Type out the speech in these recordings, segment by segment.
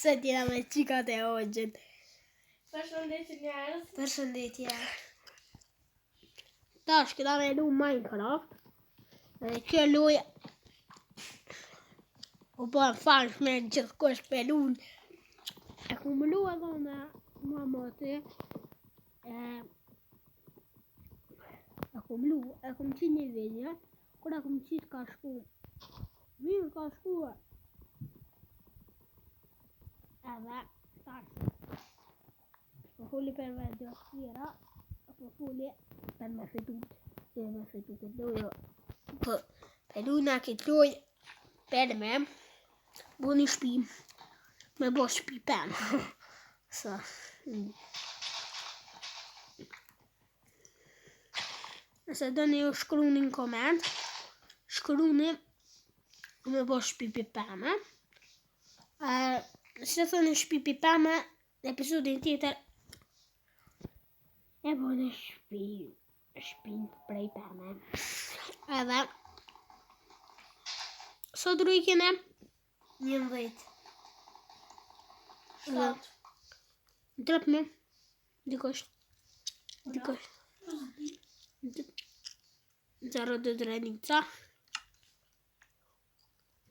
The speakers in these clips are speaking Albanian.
Se tjera me qikat e hoxhët. Përshëndetje njerëz. Përshëndetje. Tash këta me lu Minecraft. Dhe kjo luj u bën famshme gjithë kush pe lun. E ku më lu edhe në mamati. E ku më lu, e ku më qitë një video. Kur e ku më qitë ka shku. Mirë ka shkuar. Edhe tash. Po fuli për video tjera. Po fuli për me fitu. Për me fitu këtë lujo. Po luna këtë luj. Për me bu një shpi. Me bo shpi pen. Sa. Nëse do një u shkruni në koment. Shkruni me bo shpi pipeme. Se thoni shpi pipeme, në episodin tjetër e bo në shpi prej peme. Edhe sot rujkine 11. 7. Drap me dikosh 0 drenica.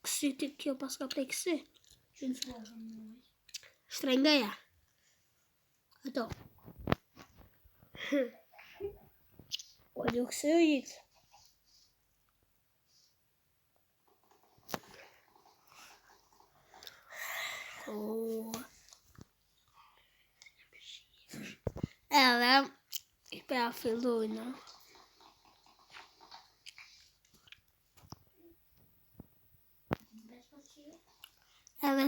Kësi të kjo pas ka prej kësi. Shtrengaja. Ato. O du kësi u jitë. Edhe I pra fillojnë. Edhe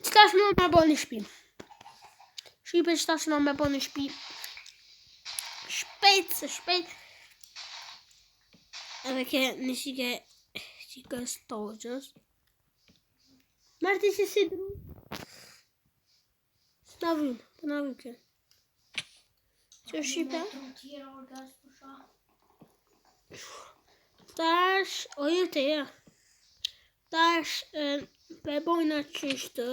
qëta shmo me bo një shpi. Shqipe qëta shmo me bo një shpi. Shpejt. Edhe ke një qike stogjës. Marti si dru. S'na vyn, pëna vyn ke. Që shqipe? Tash, ojo të ja. Tash, pe bojna qishtë.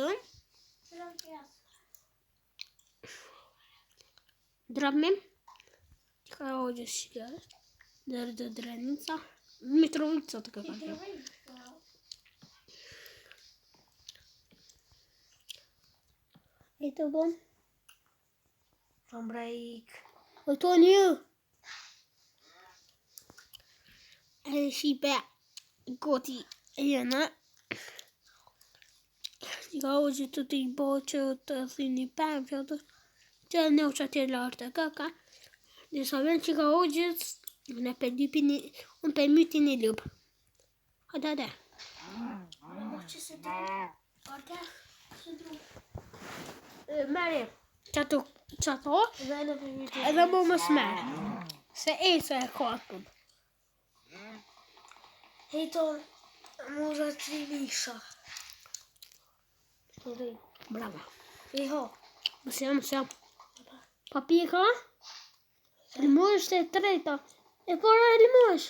Drapme. Ka ojo shqikës. Dërë dë drenica. Mitrovica të ka kërë. E të bon? Sombrejk. O të një. E shqipe goti e jena. Ka ojo të t'i bo që të thini pëm që të që në që atje lartë e kaka. Disa ven që ka ogjës, unë për myti një lupë. Hada. Meri, qato, edhe mo më smerë. Se e se e katëm. Hejton, mora 3 nisha. Bravo. Iho. Mësjam. Papika? Limosh të treta. E para limosh.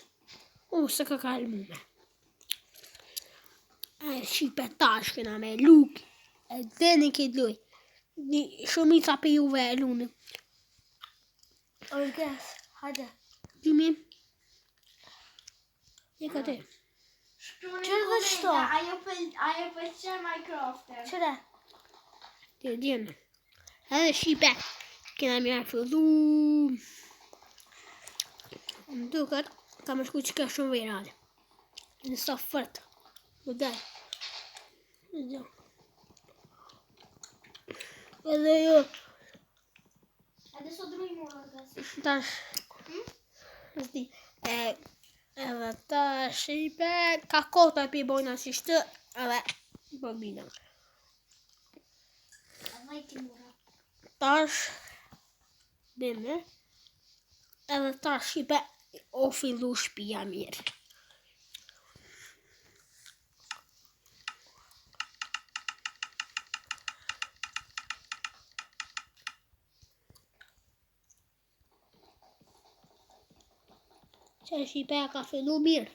Se ka limosh. Shqipe tash këna me luk. E dheni këtë luj. Shumica për juve e luni. Orges, hajde. Gjimi. E ka te. Qërë dhe qëto? Ajo për që Minecraft-er. Qëre? Të djenë. Edhe shqipe. Këna me a fillu. Më duket, ka me shku që ka shumë virale. Në sa fërt. Më daj. Edhe jo. Edhe sot druj mora orges. Tash. Nëzdi. Edhe tash shqipe. Ka kota pi bojna si shtë. Edhe bëbina. Tash. Bime. Edhe tash shqipe. O fillu shpia mirë. Që shqipe ka fillu mirë.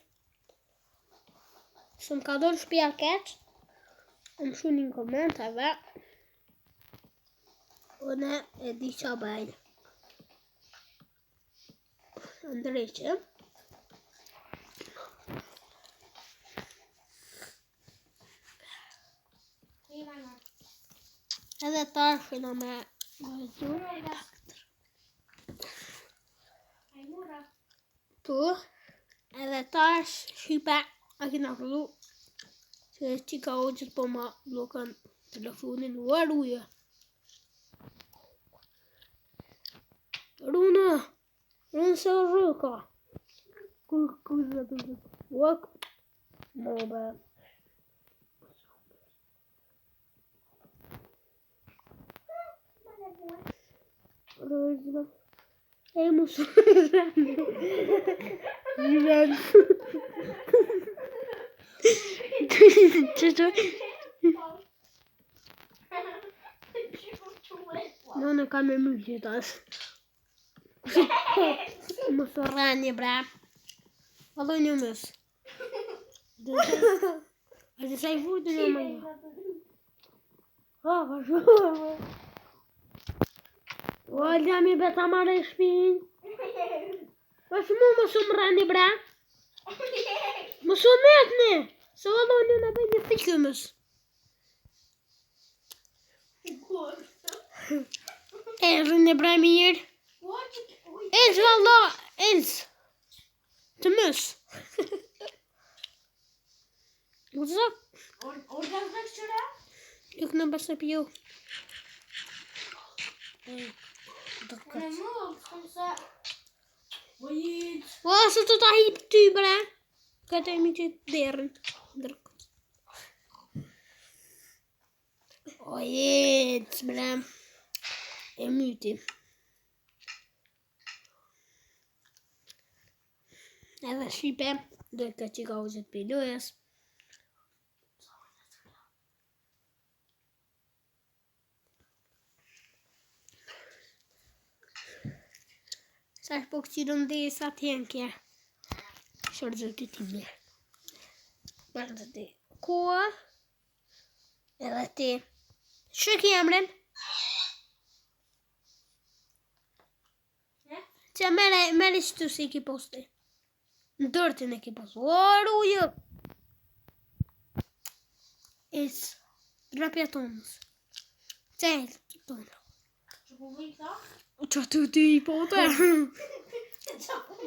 Se më ka dorë shpia keq. Më shuni në komentave. Une e di qa bëjnë. Ndreqe. Edhe tash kena me vazhdu. Tu. Edhe tash shqipe a kena fillu. Se qika oqët po ma blokan telefonin. Varuje. Runa se rruka. Kuzë të vak. Më bë. Rëzë. E më shumë rëndë. Rëndë. Që? Në ka me më gjithas. Më së rëndë, bra. Vado një mës. A të saj vujtë një më një. Ka shumë. O, gjami beta mare shpin. Pas mu më shumë rëndë, bra. Më shumë metni. Se vado një në bëjnë një fikëmës. E rëndë, bra mirë. Els, valla, els. Të mës. Gëzak. Orada qëra? Juk në basë pjo. Në më, këmë se... O, se të ta hip ty, bre. Këtë e mi që të derën. Dërkët. O, jetë, bre. E myti. Edhe shqipe. Dhe ka që ka uzet për dojes. Sa është po këqirën dhe sa t'jen kje. Shërë zëtë ti me. Bërë dhe ti. Koa. Edhe ti. Shë ki emren? Që mere që të si ki posti. Në dërtin e ki posti. O, rujë. Es. Drapja tonës. Që e të tonë. Që po vëjnë këta? Që të ty i pote.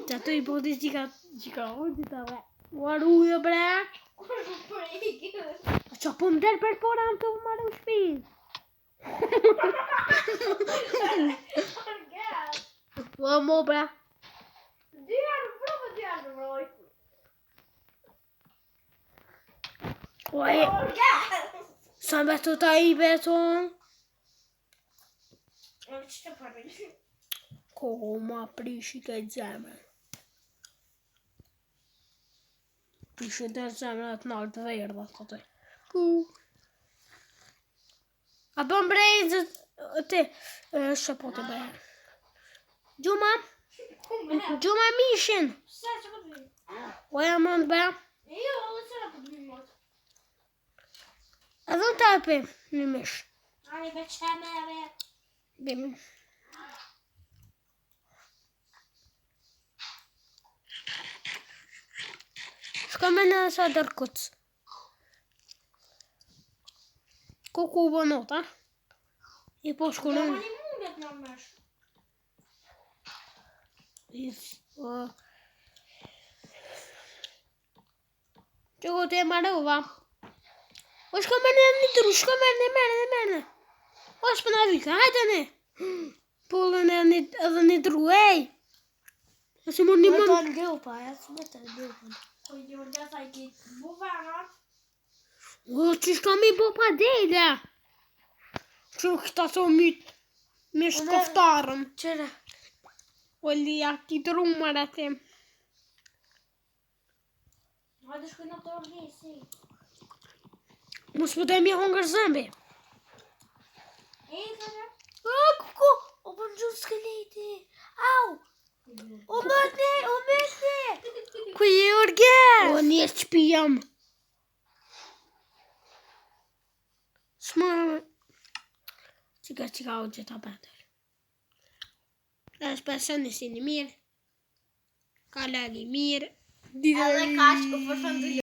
Që të i pote që ka odi të ve. O, rujë, bre. Që po më derë për pora më të më marë u shpin. O, mo, bre. Oj, sa me të ta i beton. Ko ma prishi këtë zemë. Prishi të zemë atë nalë të verdha të të. A bëm brejzët të shë po të bërë. Gjuma mishin. O jam më në bërë. Edhe në tapë një mish. Ani be qeme e re. Bim. Shka me në sa dërkuc. Ku bënot, a? I po shkullon. Një mundet në mësh. Që ku të e marova. O shka mërë një dru, shka mërë. O shpë në vika, hajtë ne. Pullën edhe një dru, ej. E si mërë një mërë. Të në grupa, e së me të në grupa. Po i gjurë dhe sa i kitë buvanat. O, që shka mi bo pa dele. Që këta so mytë. Me shkoftarën. Qëre? O lija, ki dru mërë atë. Hajde shkuj në të ordi, si. Mos më dojmë i hongër zëmbi. E, kërë? Kuku. O, për në gjurë skeleti. Au! O, mëtni! Ku je urge? O, një shpijam. që ka unë që ta patër. Dhe shpesoni si një mirë. Ka lagi mirë. Edhe kaq u përshëndetje.